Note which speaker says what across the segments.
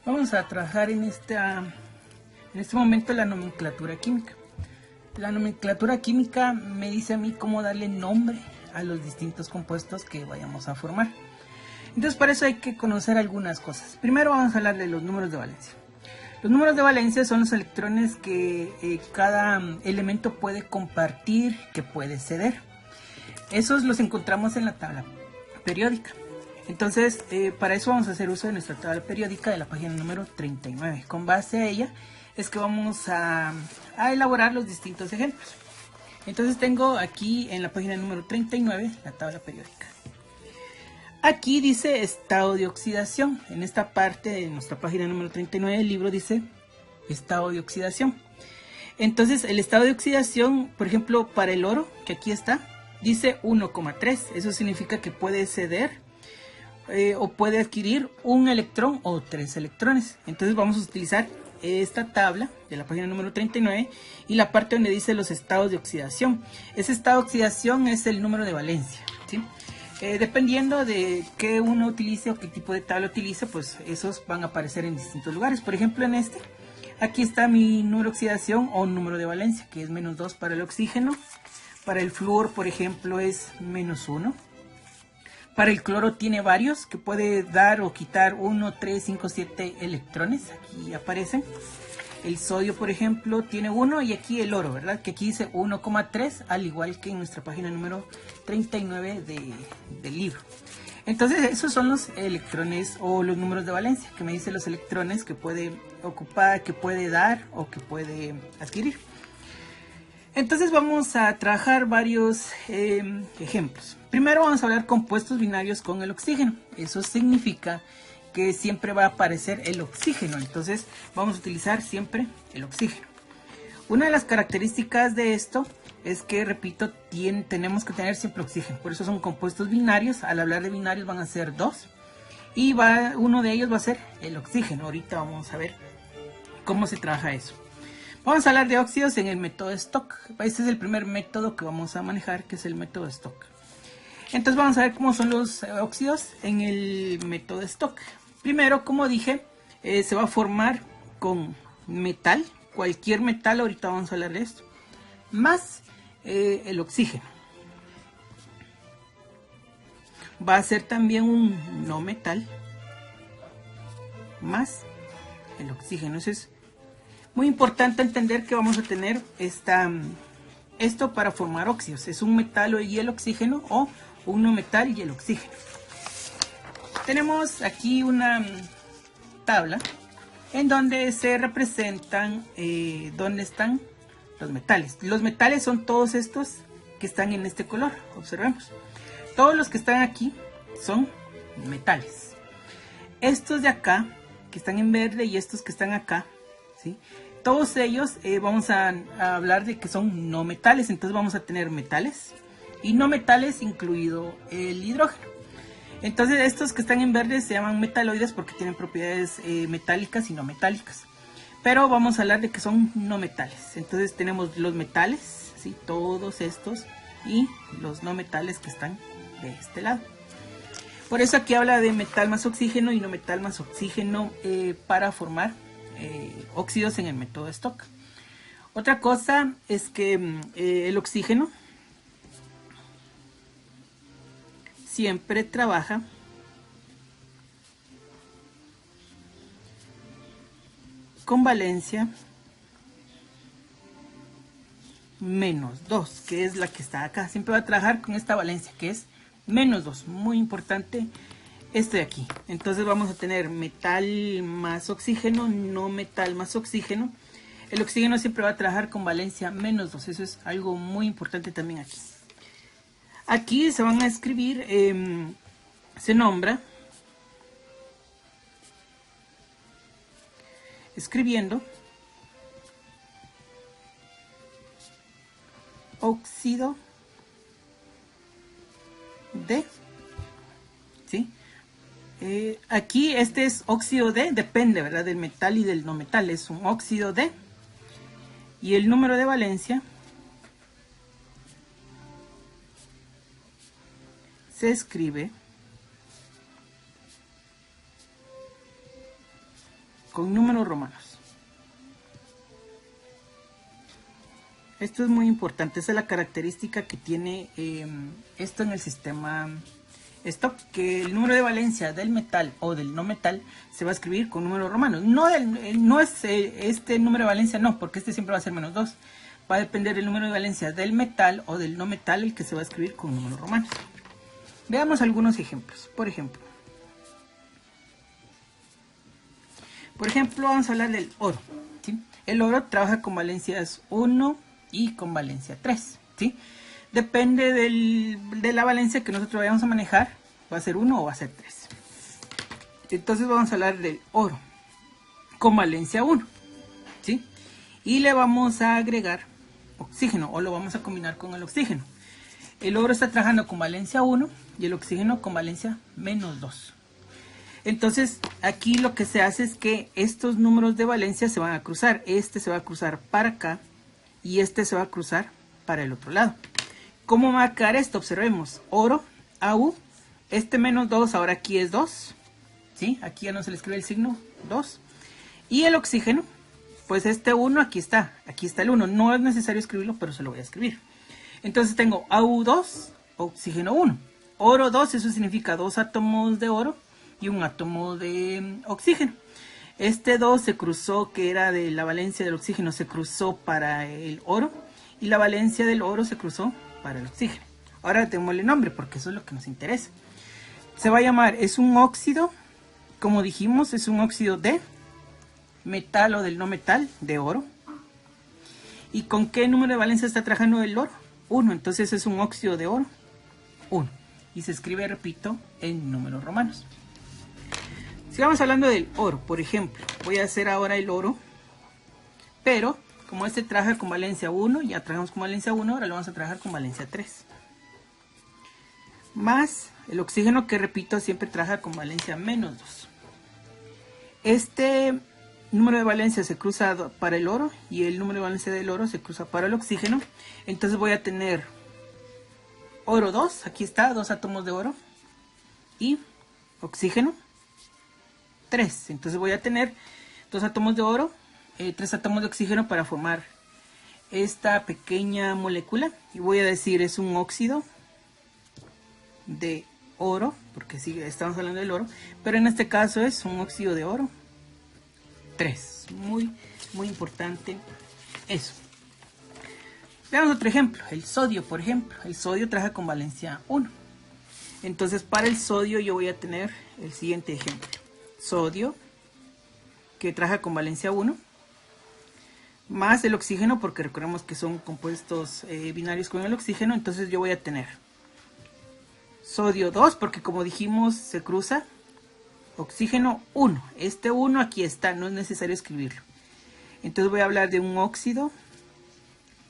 Speaker 1: Vamos a trabajar en este momento la nomenclatura química. La nomenclatura química me dice a mí cómo darle nombre a los distintos compuestos que vayamos a formar. Entonces para eso hay que conocer algunas cosas. Primero vamos a hablar de los números de valencia. Los números de valencia son los electrones que cada elemento puede compartir, que puede ceder. Esos los encontramos en la tabla periódica. Entonces, para eso vamos a hacer uso de nuestra tabla periódica de la página número 39. Con base a ella es que vamos a elaborar los distintos ejemplos. Entonces tengo aquí en la página número 39 la tabla periódica. Aquí dice estado de oxidación. En esta parte de nuestra página número 39 del libro dice estado de oxidación. Entonces el estado de oxidación, por ejemplo, para el oro, que aquí está, dice 1,3. Eso significa que puede ceder o puede adquirir un electrón o 3 electrones. Entonces vamos a utilizar esta tabla de la página número 39 y la parte donde dice los estados de oxidación. Ese estado de oxidación es el número de valencia, ¿sí? Dependiendo de qué uno utilice o qué tipo de tabla utilice, pues esos van a aparecer en distintos lugares. Por ejemplo, en aquí está mi número de oxidación o número de valencia, que es -2 para el oxígeno. Para el flúor, por ejemplo, es -1. Para el cloro tiene varios, que puede dar o quitar 1, 3, 5, 7 electrones. Aquí aparecen. El sodio, por ejemplo, tiene 1 y aquí el oro, ¿verdad? Que aquí dice 1,3, al igual que en nuestra página número 39 del libro. Entonces, esos son los electrones o los números de valencia, que me dicen los electrones que puede ocupar, que puede dar o que puede adquirir. Entonces vamos a trabajar varios ejemplos. Primero vamos a hablar compuestos binarios con el oxígeno. Eso significa que siempre va a aparecer el oxígeno. Entonces vamos a utilizar siempre el oxígeno. Una de las características de esto es que, repito, tenemos que tener siempre oxígeno. Por eso son compuestos binarios. Al hablar de binarios van a ser 2. Y uno de ellos va a ser el oxígeno. Ahorita vamos a ver cómo se trabaja eso. Vamos a hablar de óxidos en el método Stock. Este es el primer método que vamos a manejar, que es el método Stock. Entonces vamos a ver cómo son los óxidos en el método Stock. Primero, como dije, se va a formar con metal, cualquier metal, ahorita vamos a hablar de esto, más el oxígeno. Va a ser también un no metal, más el oxígeno. Eso es muy importante entender que vamos a tener esto para formar óxidos. Es un metal y el oxígeno, o un no metal y el oxígeno. Tenemos aquí una tabla en donde se representan dónde están los metales. Los metales son todos estos que están en este color. Observemos. Todos los que están aquí son metales. Estos de acá, que están en verde, y estos que están acá, ¿sí? Todos ellos vamos a hablar de que son no metales. Entonces vamos a tener metales y no metales, incluido el hidrógeno. Entonces estos que están en verde se llaman metaloides porque tienen propiedades metálicas y no metálicas. Pero vamos a hablar de que son no metales. Entonces tenemos los metales, ¿sí? Todos estos, y los no metales que están de este lado. Por eso aquí habla de metal más oxígeno y no metal más oxígeno para formar óxidos en el método Stock. Otra cosa es que el oxígeno siempre trabaja con valencia -2, que es la que está acá. Siempre va a trabajar con esta valencia, que es -2. Muy importante esto de aquí. Entonces vamos a tener metal más oxígeno, no metal más oxígeno. El oxígeno siempre va a trabajar con valencia -2. Eso es algo muy importante también aquí. Aquí se van a escribir, se nombra escribiendo óxido de, ¿sí? Aquí este es óxido de, depende, ¿verdad?, del metal y del no metal. Es un óxido de, y el número de valencia se escribe con números romanos. Esto es muy importante, esa es la característica que tiene esto en el sistema Stock, que el número de valencia del metal o del no metal se va a escribir con números romanos. No es este número de valencia, no, porque este siempre va a ser -2. Va a depender del número de valencia del metal o del no metal el que se va a escribir con números romanos. Veamos algunos ejemplos. Por ejemplo, vamos a hablar del oro, ¿sí? El oro trabaja con valencias 1 y con valencia 3, ¿sí? Depende de la valencia que nosotros vayamos a manejar, va a ser 1 o va a ser 3. Entonces vamos a hablar del oro con valencia 1, ¿sí? Y le vamos a agregar oxígeno o lo vamos a combinar con el oxígeno. El oro está trabajando con valencia 1 y el oxígeno con valencia -2. Entonces aquí lo que se hace es que estos números de valencia se van a cruzar. Este se va a cruzar para acá y este se va a cruzar para el otro lado. ¿Cómo va a quedar esto? Observemos. Oro, AU, este -2 ahora aquí es 2. ¿Sí? Aquí ya no se le escribe el signo 2. Y el oxígeno, pues este 1 aquí está el 1. No es necesario escribirlo, pero se lo voy a escribir. Entonces tengo AU2, oxígeno 1. Oro 2, eso significa 2 átomos de oro y un átomo de oxígeno. Este 2 se cruzó, que era de la valencia del oxígeno, se cruzó para el oro. Y la valencia del oro se cruzó para el oxígeno. Ahora démosle nombre, porque eso es lo que nos interesa. Se va a llamar, es un óxido, como dijimos, es un óxido de metal o del no metal, de oro. ¿Y con qué número de valencia está trabajando el oro? 1, entonces es un óxido de oro, 1. Y se escribe, repito, en números romanos. Sigamos hablando del oro, por ejemplo. Voy a hacer ahora el oro, pero como este trabaja con valencia 1, ya trabajamos con valencia 1, ahora lo vamos a trabajar con valencia 3. Más el oxígeno, que repito, siempre trabaja con valencia -2. Este número de valencia se cruza para el oro y el número de valencia del oro se cruza para el oxígeno. Entonces voy a tener oro 2, aquí está, 2 átomos de oro, y oxígeno 3. Entonces voy a tener 2 átomos de oro, 3 átomos de oxígeno para formar esta pequeña molécula. Y voy a decir, es un óxido de oro, porque sí, estamos hablando del oro, pero en este caso es un óxido de oro 3. Muy importante eso. Veamos otro ejemplo, el sodio, por ejemplo. El sodio trabaja con valencia 1. Entonces para el sodio yo voy a tener el siguiente ejemplo. Sodio, que trabaja con valencia 1, más el oxígeno, porque recordemos que son compuestos binarios con el oxígeno. Entonces yo voy a tener sodio 2, porque como dijimos se cruza, oxígeno 1. Este 1 aquí está, no es necesario escribirlo. Entonces voy a hablar de un óxido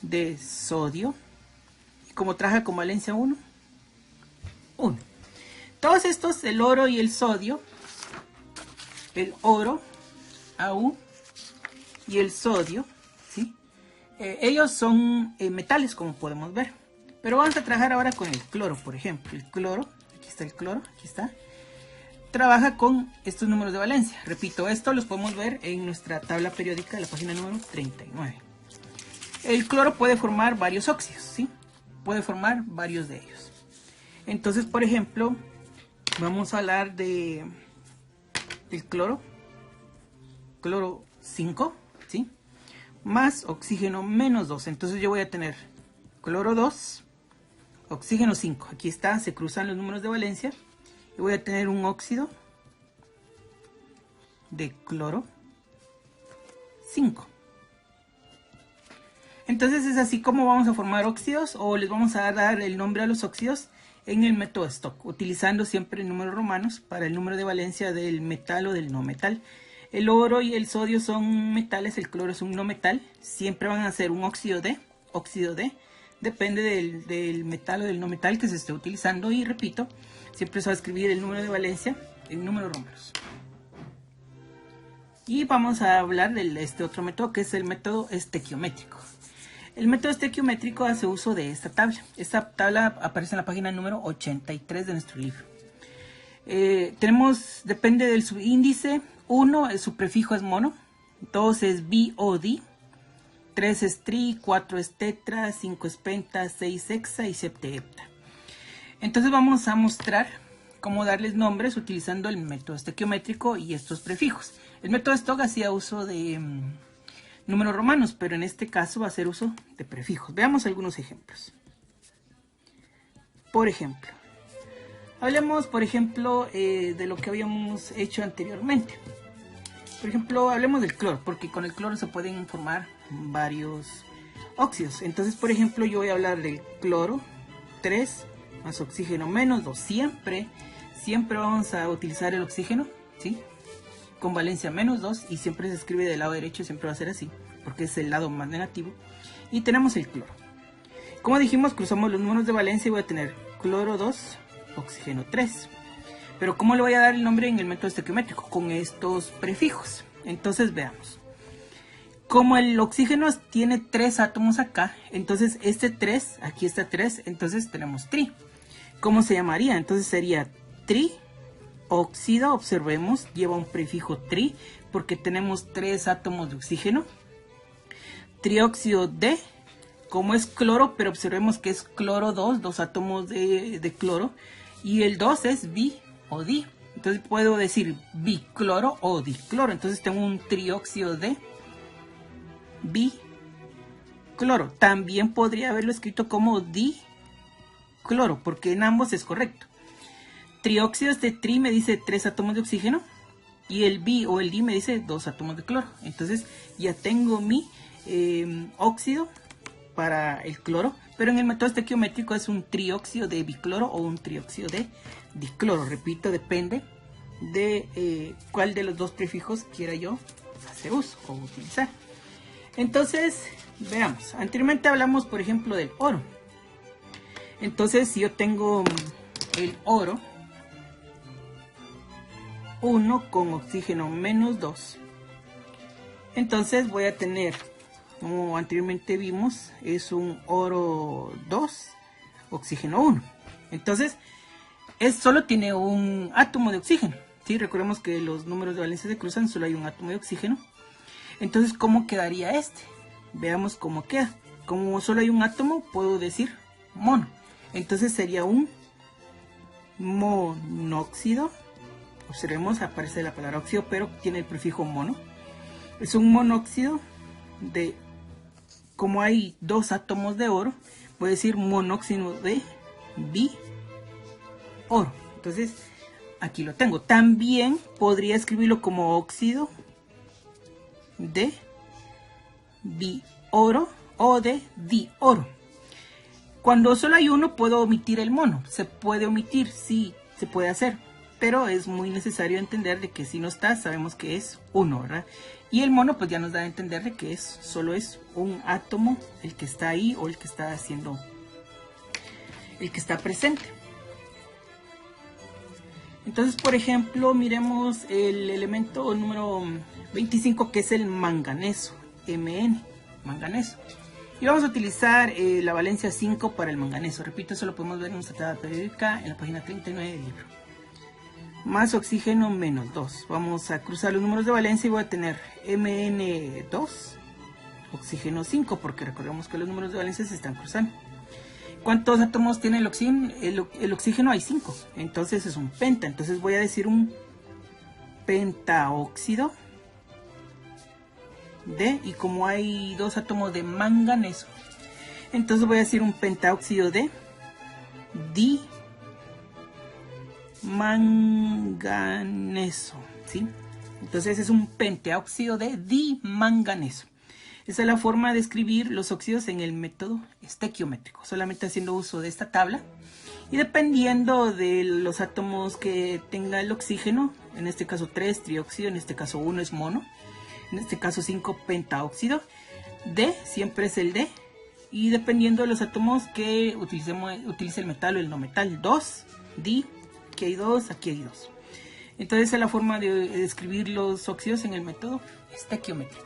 Speaker 1: de sodio. Y como trabaja con valencia 1, 1. Todos estos, el oro y el sodio, el oro, AU, y el sodio, ¿sí? Ellos son metales, como podemos ver. Pero vamos a trabajar ahora con el cloro, por ejemplo. El cloro, aquí está el cloro, aquí está. Trabaja con estos números de valencia. Repito, esto los podemos ver en nuestra tabla periódica de la página número 39. El cloro puede formar varios óxidos, ¿sí? Puede formar varios de ellos. Entonces, por ejemplo, vamos a hablar del cloro. Cloro 5, ¿sí? Más oxígeno -2. Entonces yo voy a tener cloro 2, oxígeno 5. Aquí está, se cruzan los números de valencia. Y voy a tener un óxido de cloro 5. Entonces es así como vamos a formar óxidos, o les vamos a dar el nombre a los óxidos en el método Stock, utilizando siempre números romanos para el número de valencia del metal o del no metal. El oro y el sodio son metales, el cloro es un no metal, siempre van a ser un óxido de, depende del metal o del no metal que se esté utilizando. Y repito, siempre se va a escribir el número de valencia en números romanos. Y vamos a hablar de este otro método, que es el método estequiométrico. El método estequiométrico hace uso de esta tabla. Esta tabla aparece en la página número 83 de nuestro libro. Depende del subíndice 1, su prefijo es mono, 2 es bi o di, 3 es tri, 4 es tetra, 5 es penta, 6 hexa y 7 hepta. Entonces vamos a mostrar cómo darles nombres utilizando el método estequiométrico y estos prefijos. El método Stokes hacía uso de números romanos, pero en este caso va a hacer uso de prefijos. Veamos algunos ejemplos. Por ejemplo, hablemos de lo que habíamos hecho anteriormente. Por ejemplo, hablemos del cloro, porque con el cloro se pueden formar varios óxidos. Entonces, por ejemplo, yo voy a hablar del cloro 3 más oxígeno menos 2. Siempre vamos a utilizar el oxígeno, ¿sí? Con valencia menos 2, y siempre se escribe del lado derecho, siempre va a ser así, porque es el lado más negativo. Y tenemos el cloro. Como dijimos, cruzamos los números de valencia y voy a tener cloro 2, oxígeno 3. Pero ¿cómo le voy a dar el nombre en el método estequiométrico? Con estos prefijos. Entonces veamos. Como el oxígeno tiene 3 átomos acá, entonces este 3, aquí está 3, entonces tenemos tri. ¿Cómo se llamaría? Entonces sería trióxido, observemos, lleva un prefijo tri, porque tenemos 3 átomos de oxígeno. Trióxido de, como es cloro, pero observemos que es cloro 2 átomos de cloro, y el 2 es bi o di. Entonces puedo decir bicloro o dicloro. Entonces tengo un trióxido de bicloro. También podría haberlo escrito como dicloro, porque en ambos es correcto. Trióxido de tri me dice 3 átomos de oxígeno, y el bi o el di me dice 2 átomos de cloro. Entonces ya tengo mi óxido para el cloro, pero en el método estequiométrico es un trióxido de bicloro o un trióxido de dicloro. Repito, depende de cuál de los dos prefijos quiera yo hacer uso o utilizar. Entonces, veamos. Anteriormente hablamos, por ejemplo, del oro. Entonces, si yo tengo el oro 1 con oxígeno menos 2, entonces voy a tener, como anteriormente vimos, es un oro 2, oxígeno 1. Entonces, solo tiene un átomo de oxígeno, ¿sí? Recordemos que los números de valencia se cruzan, solo hay un átomo de oxígeno. Entonces, ¿cómo quedaría este? Veamos cómo queda. Como solo hay un átomo, puedo decir mono. Entonces sería un monóxido. Observemos, aparece la palabra óxido, pero tiene el prefijo mono. Es un monóxido de, como hay 2 átomos de oro, voy a decir monóxido de bi-oro. Entonces, aquí lo tengo. También podría escribirlo como óxido de bi-oro o de di-oro. Cuando solo hay uno, puedo omitir el mono. Se puede omitir, sí, se puede hacer, pero es muy necesario entender de que si no está, sabemos que es uno, ¿verdad? Y el mono pues ya nos da a entender de que solo es un átomo el que está ahí, o el que está haciendo, el que está presente. Entonces, por ejemplo, miremos el elemento número 25, que es el manganeso, Mn, manganeso. Y vamos a utilizar la valencia 5 para el manganeso. Repito, eso lo podemos ver en nuestra tabla periódica en la página 39 del libro. Más oxígeno menos 2. Vamos a cruzar los números de valencia y voy a tener Mn2, oxígeno 5, porque recordemos que los números de valencia se están cruzando. ¿Cuántos átomos tiene el oxígeno? El oxígeno hay 5, entonces es un penta. Entonces voy a decir un pentaóxido de, y como hay 2 átomos de manganeso, entonces voy a decir un pentaóxido de dimanganeso, ¿sí? Entonces es un pentaóxido de dimanganeso. Esa es la forma de escribir los óxidos en el método estequiométrico, solamente haciendo uso de esta tabla. Y dependiendo de los átomos que tenga el oxígeno, en este caso 3, trióxido, en este caso 1 es mono, en este caso 5, pentaóxido, D siempre es el D, y dependiendo de los átomos que utilice el metal o el no metal, 2, di, aquí hay 2, aquí hay 2. Entonces esa es la forma de escribir los óxidos en el método estequiométrico.